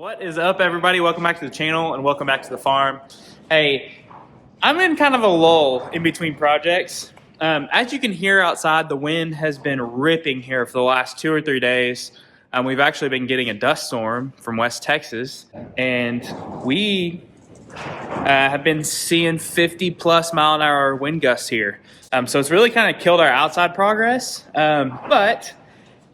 What is up, everybody? Welcome back to the channel and welcome back to the farm. Hey, I'm in kind of a lull in between projects. As you can hear outside, the wind has been ripping here for the last 2 or 3 days. We've actually been getting a dust storm from West Texas, and we have been seeing 50+ mile an hour wind gusts here. So it's really kind of killed our outside progress. But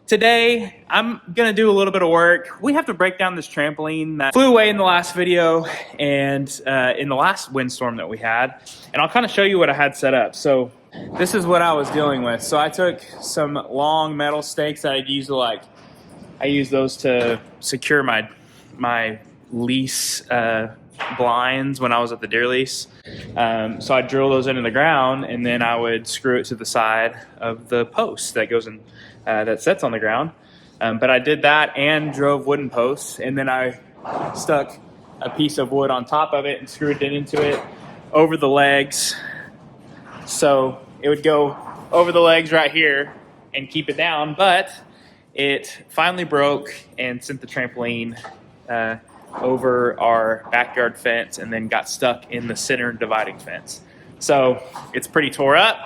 today, I'm gonna do a little bit of work. We have to break down this trampoline that flew away in the last video and in the last windstorm that we had. And I'll kind of show you what I had set up. So this is what I was dealing with. So I took some long metal stakes that I use those to secure my lease blinds when I was at the deer lease. So I'd drill those into the ground, and then I would screw it to the side of the post that goes in, that sits on the ground. But I did that and drove wooden posts, and then I stuck a piece of wood on top of it and screwed it into it over the legs. So it would go over the legs right here and keep it down, but it finally broke and sent the trampoline over our backyard fence and then got stuck in the center dividing fence. So it's pretty tore up,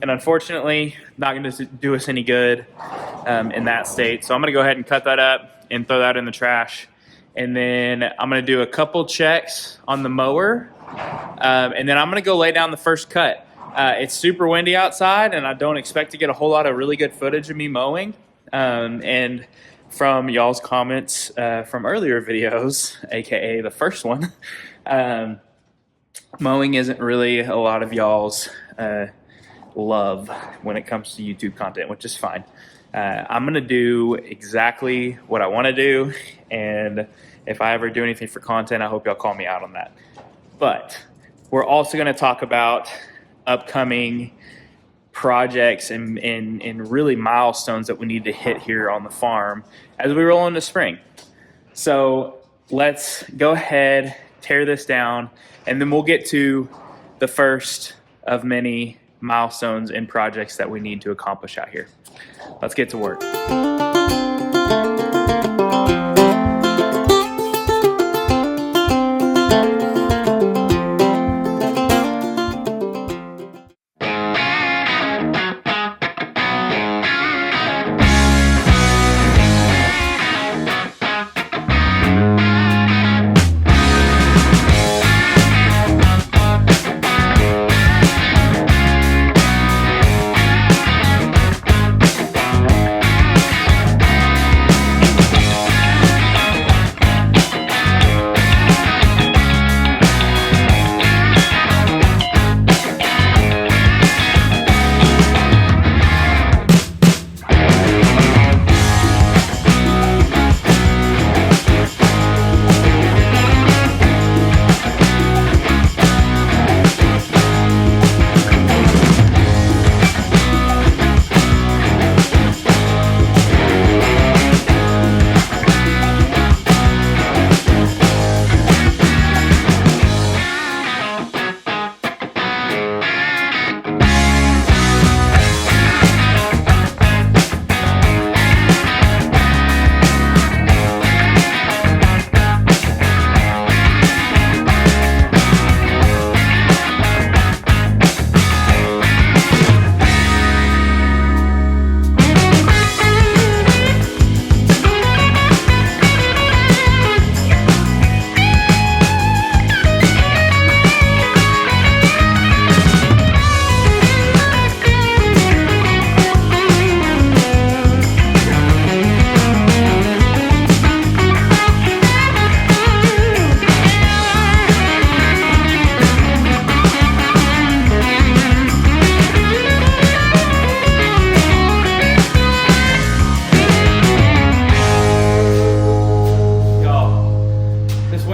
and unfortunately not going to do us any good in that state. So I'm going to go ahead and cut that up and throw that in the trash. And then I'm going to do a couple checks on the mower, and then I'm going to go lay down the first cut. It's super windy outside, and I don't expect to get a whole lot of really good footage of me mowing. And from y'all's comments from earlier videos, aka the first one, mowing isn't really a lot of y'all's love when it comes to YouTube content, which is fine. I'm gonna do exactly what I want to do, and if I ever do anything for content, I hope y'all call me out on that. But we're also going to talk about upcoming projects and really milestones that we need to hit here on the farm as we roll into spring. So let's go ahead, tear this down, and then we'll get to the first of many milestones and projects that we need to accomplish out here. Let's get to work.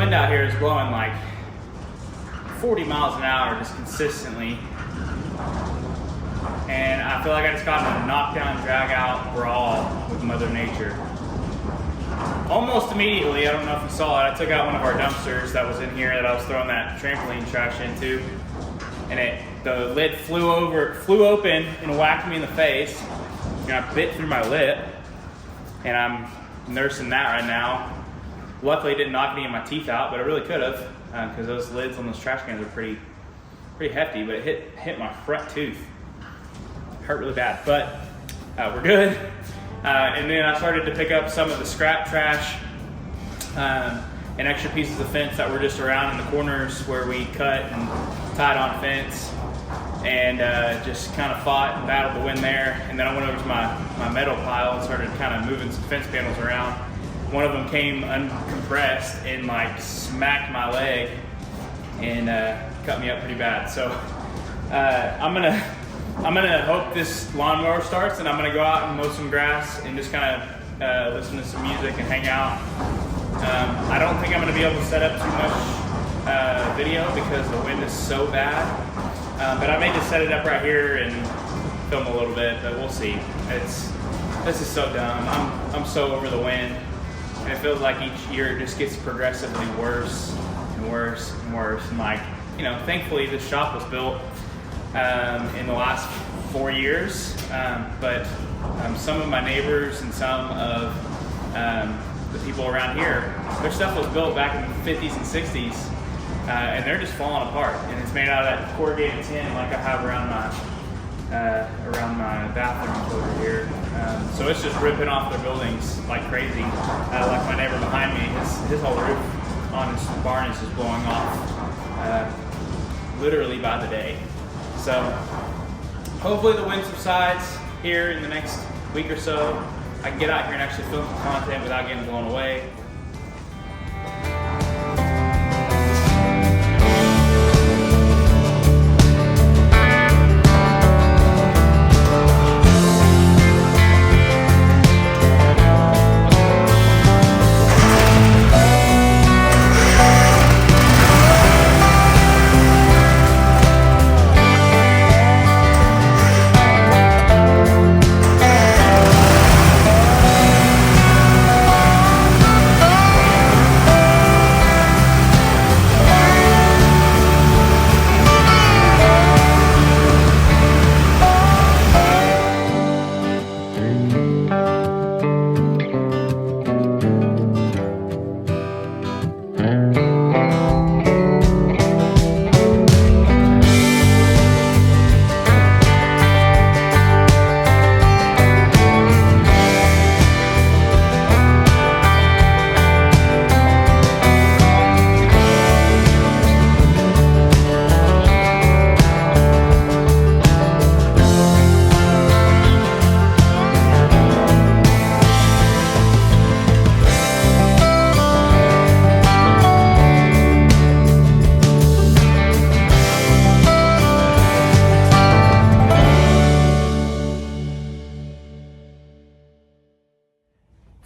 Out here is blowing like 40 miles an hour just consistently, and I feel like I just got in a knockdown, drag out brawl with Mother Nature. Almost immediately, I don't know if you saw it, I took out one of our dumpsters that was in here that I was throwing that trampoline trash into, and the lid flew open and whacked me in the face, and I bit through my lip, and I'm nursing that right now. Luckily, it didn't knock any of my teeth out, but it really could have, because those lids on those trash cans are pretty hefty. But it hit my front tooth. It hurt really bad, but we're good. And then I started to pick up some of the scrap trash and extra pieces of fence that were just around in the corners where we cut and tied on fence, and just kind of fought and battled the wind there. And then I went over to my metal pile and started kind of moving some fence panels around. One of them came uncompressed and like smacked my leg and cut me up pretty bad. So I'm gonna hope this lawnmower starts, and I'm gonna go out and mow some grass and just kind of listen to some music and hang out. I don't think I'm gonna be able to set up too much video because the wind is so bad. But I may just set it up right here and film a little bit, but we'll see. This is so dumb. I'm so over the wind, and it feels like each year it just gets progressively worse and worse and worse. And like, thankfully this shop was built in the last 4 years, but some of my neighbors and some of the people around here, their stuff was built back in the 50s and 60s, and they're just falling apart. And it's made out of that corrugated tin like I have around my bathrooms over here. So it's just ripping off their buildings like crazy. Like my neighbor behind me, his whole roof on his barn is just blowing off literally by the day. So hopefully the wind subsides here in the next week or so. I can get out here and actually film some content without getting blown away.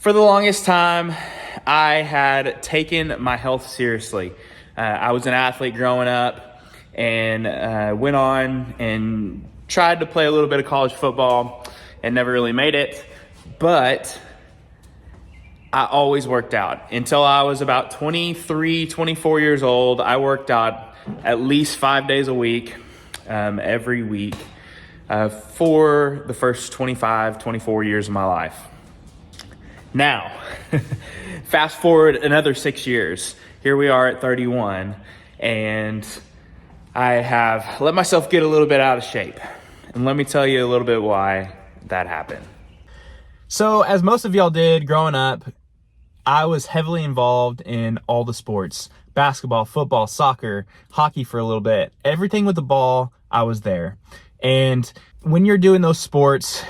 For the longest time, I had taken my health seriously. I was an athlete growing up and went on and tried to play a little bit of college football and never really made it. But I always worked out. Until I was about 23, 24 years old, I worked out at least 5 days a week, every week, for the first 25, 24 years of my life. Now, fast forward another 6 years. Here we are at 31, and I have let myself get a little bit out of shape. And let me tell you a little bit why that happened. So, as most of y'all did growing up, I was heavily involved in all the sports. Basketball, football, soccer, hockey for a little bit. Everything with the ball, I was there. And when you're doing those sports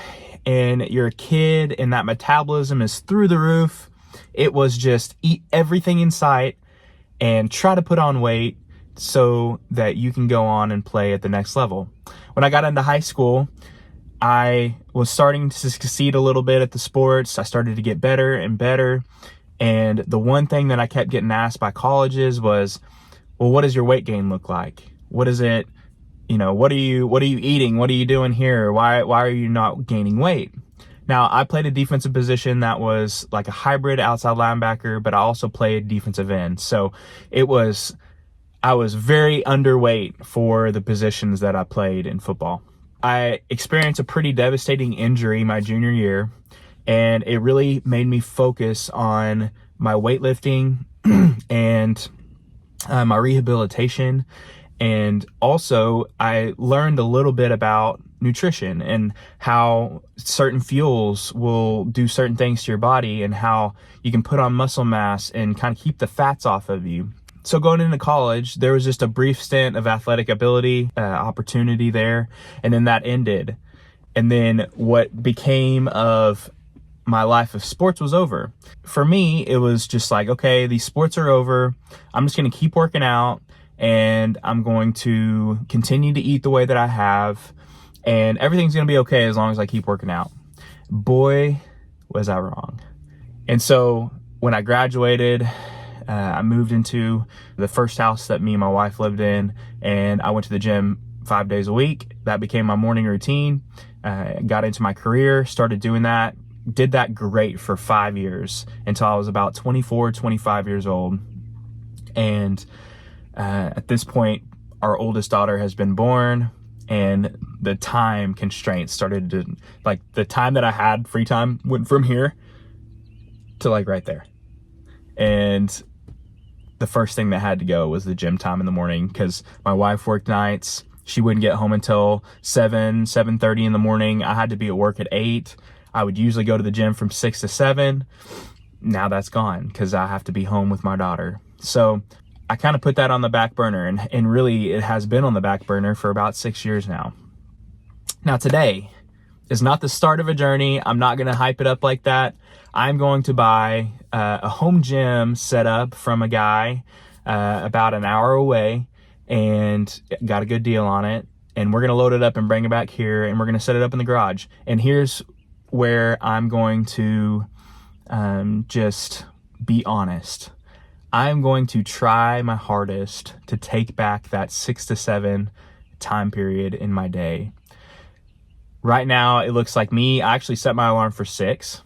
and you're a kid and that metabolism is through the roof, it was just eat everything in sight and try to put on weight so that you can go on and play at the next level. When I got into high school, I was starting to succeed a little bit at the sports. I started to get better and better. And the one thing that I kept getting asked by colleges was, well, what does your weight gain look like? What is it? What are you eating? What are you doing here? Why are you not gaining weight? Now, I played a defensive position that was like a hybrid outside linebacker, but I also played defensive end. So I was very underweight for the positions that I played in football. I experienced a pretty devastating injury my junior year, and it really made me focus on my weightlifting and my rehabilitation. And also I learned a little bit about nutrition and how certain fuels will do certain things to your body and how you can put on muscle mass and kind of keep the fats off of you. So going into college, there was just a brief stint of athletic ability, opportunity there, and then that ended. And then what became of my life of sports was over. For me, it was just like, okay, these sports are over. I'm just going to keep working out and I'm going to continue to eat the way that I have, and everything's going to be okay as long as I keep working out. Boy, was I wrong. And so when I graduated, I moved into the first house that me and my wife lived in, and I went to the gym 5 days a week. That became my morning routine. Got into my career, started doing that, did that great for 5 years until I was about 24, 25 years old. And at this point, our oldest daughter has been born, and the time constraints started to, like, the time that I had free time went from here to like right there. And the first thing that had to go was the gym time in the morning, because my wife worked nights. She wouldn't get home until 7:30 in the morning. I had to be at work at 8. I would usually go to the gym from 6 to 7. Now that's gone because I have to be home with my daughter. So I kind of put that on the back burner, and really it has been on the back burner for about 6 years now. Now today is not the start of a journey. I'm not going to hype it up like that. I'm going to buy a home gym set up from a guy about an hour away, and got a good deal on it. And we're going to load it up and bring it back here, and we're going to set it up in the garage. And here's where I'm going to just be honest. I'm going to try my hardest to take back that 6 to 7 time period in my day. Right now, it looks like me. I actually set my alarm for 6.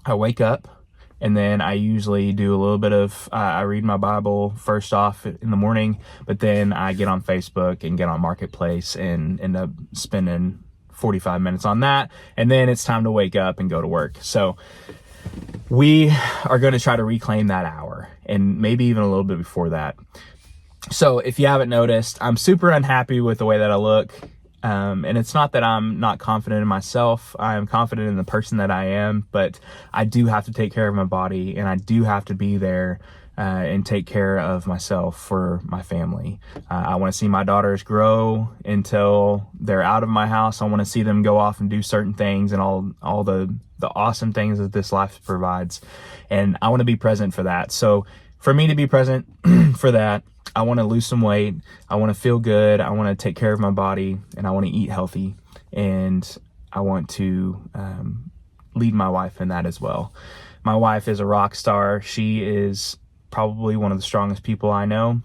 I wake up, and then I usually do a little bit of, I read my Bible first off in the morning, but then I get on Facebook and get on Marketplace and end up spending 45 minutes on that. And then it's time to wake up and go to work. So we are going to try to reclaim that hour, and maybe even a little bit before that. So if you haven't noticed, I'm super unhappy with the way that I look. And it's not that I'm not confident in myself. I am confident in the person that I am, but I do have to take care of my body, and I do have to be there and take care of myself for my family. I want to see my daughters grow until they're out of my house. I want to see them go off and do certain things and all the awesome things that this life provides. And I want to be present for that. So for me to be present for that, I want to lose some weight. I want to feel good. I want to take care of my body, and I want to eat healthy. And I want to lead my wife in that as well. My wife is a rock star. She is probably one of the strongest people I know.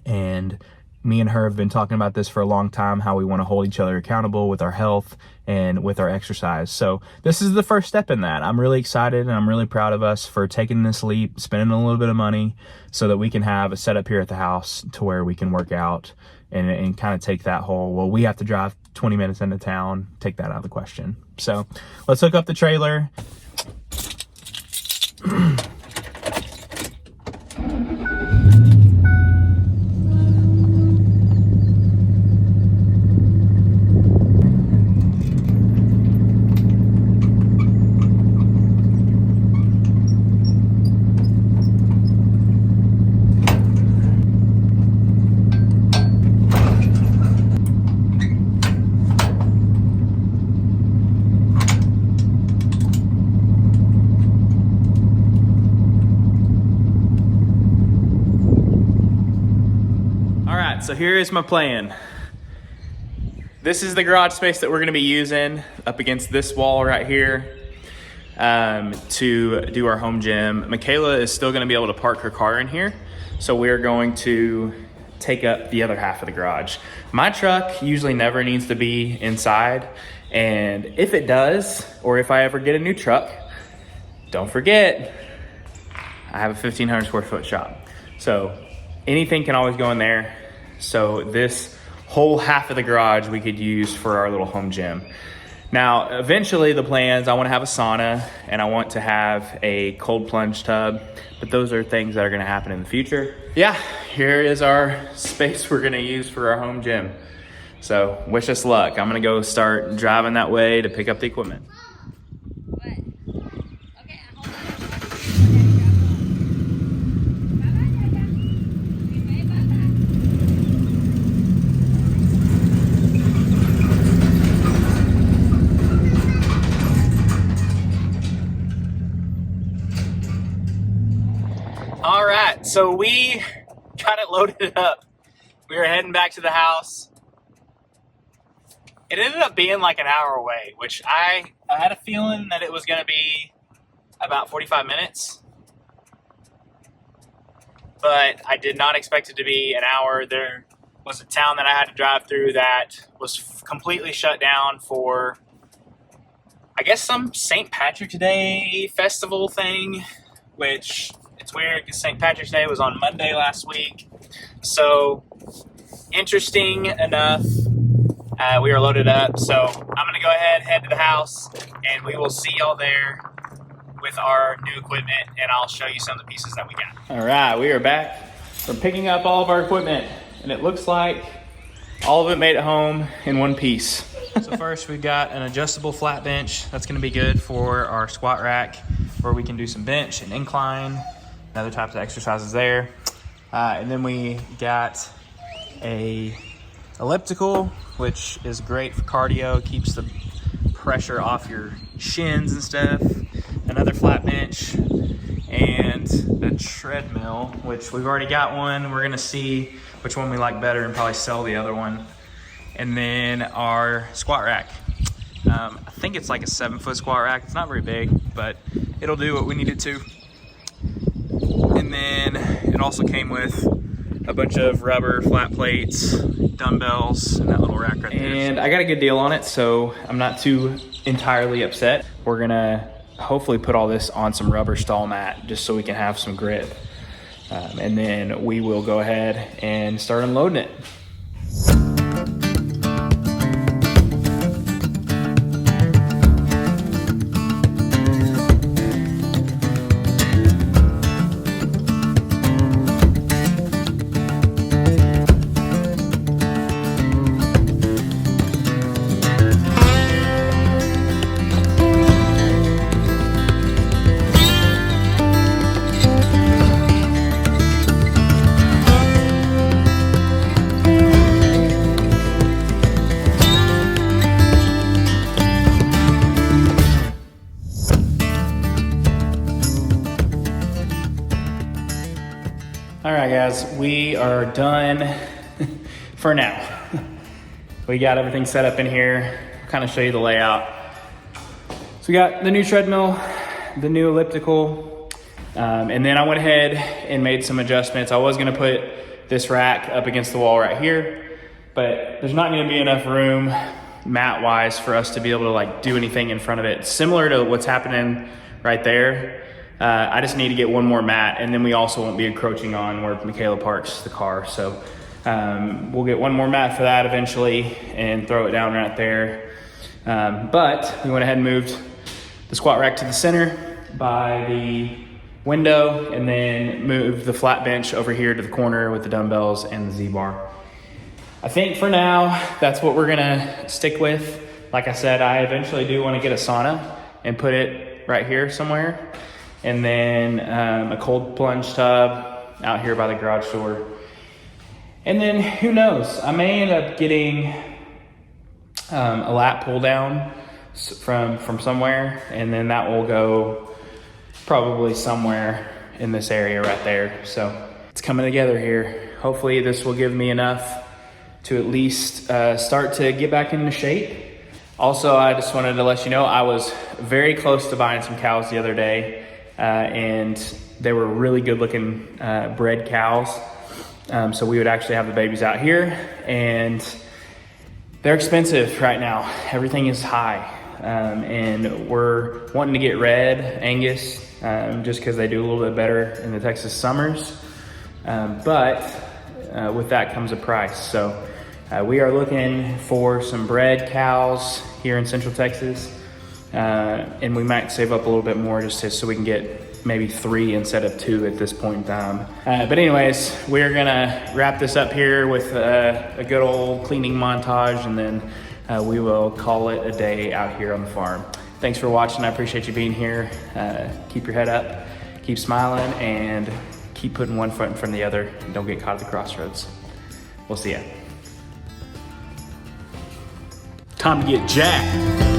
And me and her have been talking about this for a long time, how we want to hold each other accountable with our health and with our exercise. So this is the first step in that. I'm really excited, and I'm really proud of us for taking this leap, spending a little bit of money so that we can have a setup here at the house to where we can work out and kind of take that whole, well, we have to drive 20 minutes into town, take that out of the question. So let's hook up the trailer. So here is my plan. This is the garage space that we're going to be using up against this wall right here to do our home gym. Michaela is still going to be able to park her car in here, so we're going to take up the other half of the garage. My truck usually never needs to be inside, and if it does, or if I ever get a new truck, don't forget, I have a 1,500 square foot shop. So anything can always go in there. So this whole half of the garage we could use for our little home gym. Now, eventually the plans, I want to have a sauna and I want to have a cold plunge tub, but those are things that are going to happen in the future. Yeah, here is our space we're going to use for our home gym. So wish us luck. I'm going to go start driving that way to pick up the equipment. All right, so we got it loaded up. We were heading back to the house. It ended up being like an hour away, which I had a feeling that it was going to be about 45 minutes. But I did not expect it to be an hour. There was a town that I had to drive through that was completely shut down for, I guess, some St. Patrick's Day festival thing, which it's weird because St. Patrick's Day was on Monday last week. So interesting enough, we are loaded up. So I'm going to go ahead, head to the house, and we will see y'all there with our new equipment, and I'll show you some of the pieces that we got. All right, we are back. We're picking up all of our equipment, and it looks like all of it made it home in one piece. So first we've got an adjustable flat bench. That's going to be good for our squat rack where we can do some bench and incline and other types of exercises there. And then we got a elliptical, which is great for cardio, keeps the pressure off your shins and stuff. Another flat bench and a treadmill, which we've already got one. We're gonna see which one we like better and probably sell the other one. And then our squat rack. I think it's like a 7-foot squat rack. It's not very big, but it'll do what we need it to. And then it also came with a bunch of rubber flat plates, dumbbells, and that little rack right there. And I got a good deal on it, so I'm not too entirely upset. We're gonna hopefully put all this on some rubber stall mat just so we can have some grip. And then we will go ahead and start unloading it. All right, guys, we are done for now. We got everything set up in here. I'll kind of show you the layout. So we got the new treadmill, the new elliptical, and then I went ahead and made some adjustments. I was gonna put this rack up against the wall right here, but there's not gonna be enough room mat-wise for us to be able to like do anything in front of it. Similar to what's happening right there. I just need to get one more mat, and then we also won't be encroaching on where Michaela parks the car. So we'll get one more mat for that eventually and throw it down right there. But we went ahead and moved the squat rack to the center by the window, and then moved the flat bench over here to the corner with the dumbbells and the Z-bar. I think for now, that's what we're gonna stick with. Like I said, I eventually do wanna get a sauna and put it right here somewhere. And then a cold plunge tub out here by the garage door. And then who knows, I may end up getting a lat pull down from somewhere, and then that will go probably somewhere in this area right there. So it's coming together here. Hopefully this will give me enough to at least start to get back into shape. Also, I just wanted to let you know, I was very close to buying some cows the other day. And they were really good looking bred cows. So we would actually have the babies out here, and they're expensive right now. Everything is high. And we're wanting to get red Angus just because they do a little bit better in the Texas summers. But with that comes a price. So we are looking for some bred cows here in Central Texas. And we might save up a little bit more so we can get maybe 3 instead of 2 at this point in time. But anyways, we're gonna wrap this up here with a good old cleaning montage, and then we will call it a day out here on the farm. Thanks for watching. I appreciate you being here. Keep your head up, keep smiling, and keep putting one foot in front of the other. Don't get caught at the crossroads. We'll see ya. Time to get jacked.